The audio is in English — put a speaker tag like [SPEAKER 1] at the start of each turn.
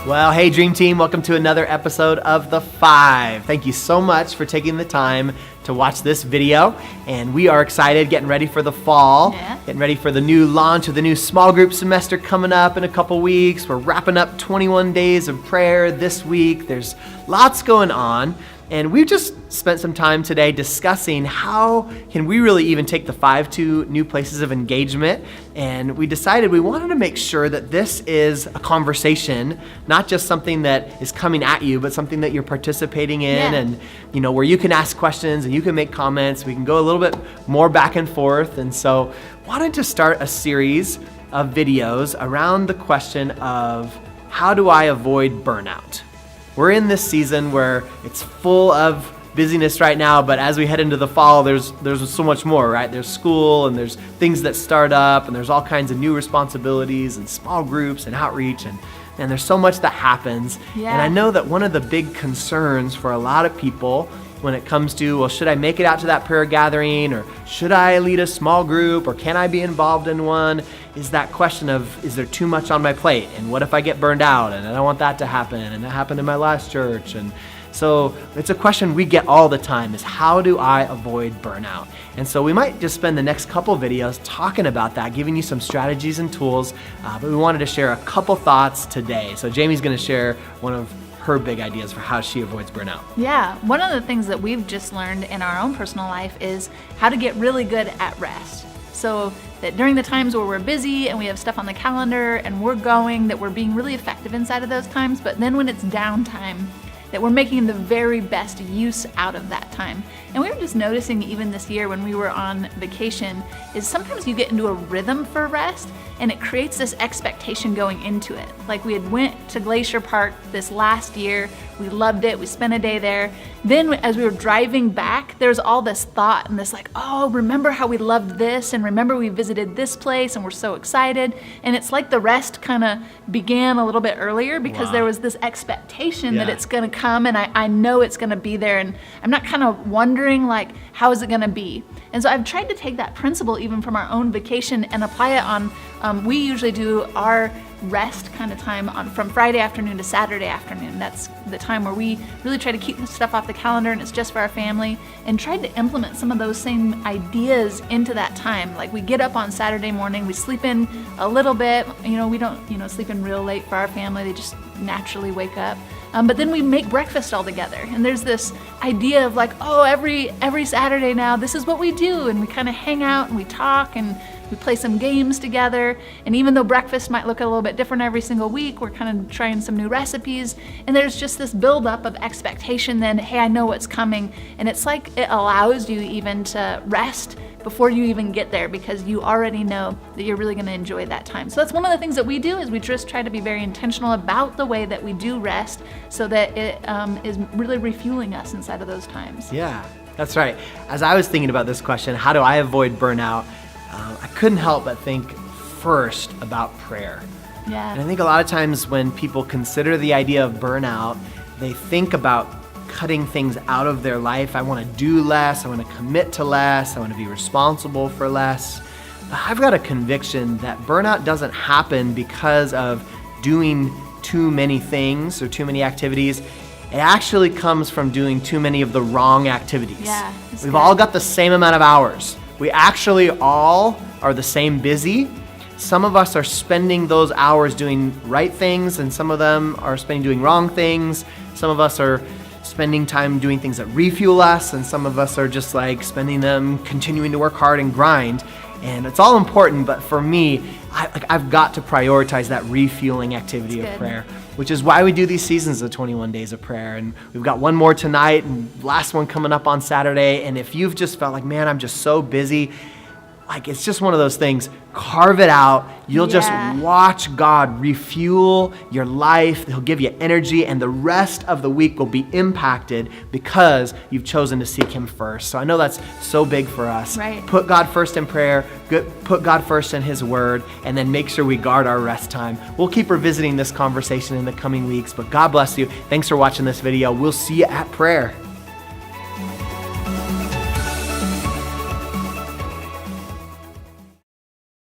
[SPEAKER 1] Well, hey Dream Team, welcome to another episode of The Five. Thank you so much for taking the time to watch this video, and we are excited, getting ready for the fall, getting ready for the new launch of the new small group semester coming up in a couple weeks. We're wrapping up 21 days of prayer this week. There's lots going on, and we've just spent some time today discussing how can we really even take the Five to new places of engagement. And we decided we wanted to make sure that this is a conversation, not just something that is coming at you, but something that you're participating in, and where you can ask questions and you can make comments. We can go a little bit more back and forth. And so wanted to start a series of videos around the question of how do I avoid burnout? We're in this season where it's full of busyness right now, but as we head into the fall, there's so much more, right? There's school, and there's things that start up, and there's all kinds of new responsibilities and small groups and outreach, and there's so much that happens. And I know that one of the big concerns for a lot of people when it comes to, well, should I make it out to that prayer gathering, or should I lead a small group, or can I be involved in one, is that question of, is there too much on my plate? And what if I get burned out? And I don't want that to happen. And that happened in my last church. And so it's a question we get all the time, is how do I avoid burnout? And so we might just spend the next couple videos talking about that, giving you some strategies and tools, but we wanted to share a couple thoughts today. So Jamie's gonna share one of her big ideas for how she avoids burnout.
[SPEAKER 2] Yeah, one of the things that we've just learned in our own personal life is how to get really good at rest. So that during the times where we're busy and we have stuff on the calendar and we're going, that we're being really effective inside of those times, but then when it's downtime, that we're making the very best use out of that time. And we were just noticing even this year when we were on vacation, is sometimes you get into a rhythm for rest and it creates this expectation going into it. Like we had went to Glacier Park this last year, we loved it, we spent a day there. Then as we were driving back, there's all this thought and this like, oh, remember how we loved this, and remember we visited this place and we're so excited. And it's like the rest kind of began a little bit earlier because there was this expectation that it's gonna come, and I know it's gonna be there, and I'm not kind of wondering like, how is it gonna be? And so I've tried to take that principle even from our own vacation and apply it on, we usually do our rest kind of time from Friday afternoon to Saturday afternoon. That's the time where we really try to keep stuff off the calendar and it's just for our family, and tried to implement some of those same ideas into that time. Like we get up on Saturday morning, we sleep in a little bit, we don't sleep in real late for our family, they just naturally wake up. But then we make breakfast all together, and there's this idea of like, oh, every Saturday now, this is what we do, and we kind of hang out and we talk and we play some games together. And even though breakfast might look a little bit different every single week, we're kind of trying some new recipes, and there's just this buildup of expectation then, hey, I know what's coming, and it's like it allows you even to rest before you even get there, because you already know that you're really going to enjoy that time. So that's one of the things that we do, is we just try to be very intentional about the way that we do rest, so that it is really refueling us inside of those times.
[SPEAKER 1] Yeah, that's right. As I was thinking about this question, how do I avoid burnout? I couldn't help but think first about prayer.
[SPEAKER 2] Yeah.
[SPEAKER 1] And I think a lot of times when people consider the idea of burnout, they think about cutting things out of their life. I want to do less, I want to commit to less, I want to be responsible for less. But I've got a conviction that burnout doesn't happen because of doing too many things or too many activities. It actually comes from doing too many of the wrong activities.
[SPEAKER 2] Yeah,
[SPEAKER 1] We've all got the same amount of hours. We actually all are the same busy. Some of us are spending those hours doing right things, and some of them are spending doing wrong things. Some of us are spending time doing things that refuel us, and some of us are just like spending them continuing to work hard and grind. And it's all important, but for me, I've got to prioritize that refueling activity of prayer, which is why we do these seasons of 21 days of prayer. And we've got one more tonight and last one coming up on Saturday. And if you've just felt like, man, I'm just so busy, like it's just one of those things, carve it out. You'll just watch God refuel your life. He'll give you energy, and the rest of the week will be impacted because you've chosen to seek Him first. So I know that's so big for us.
[SPEAKER 2] Right.
[SPEAKER 1] Put God first in prayer, put God first in His Word, and then make sure we guard our rest time. We'll keep revisiting this conversation in the coming weeks, but God bless you. Thanks for watching this video. We'll see you at prayer.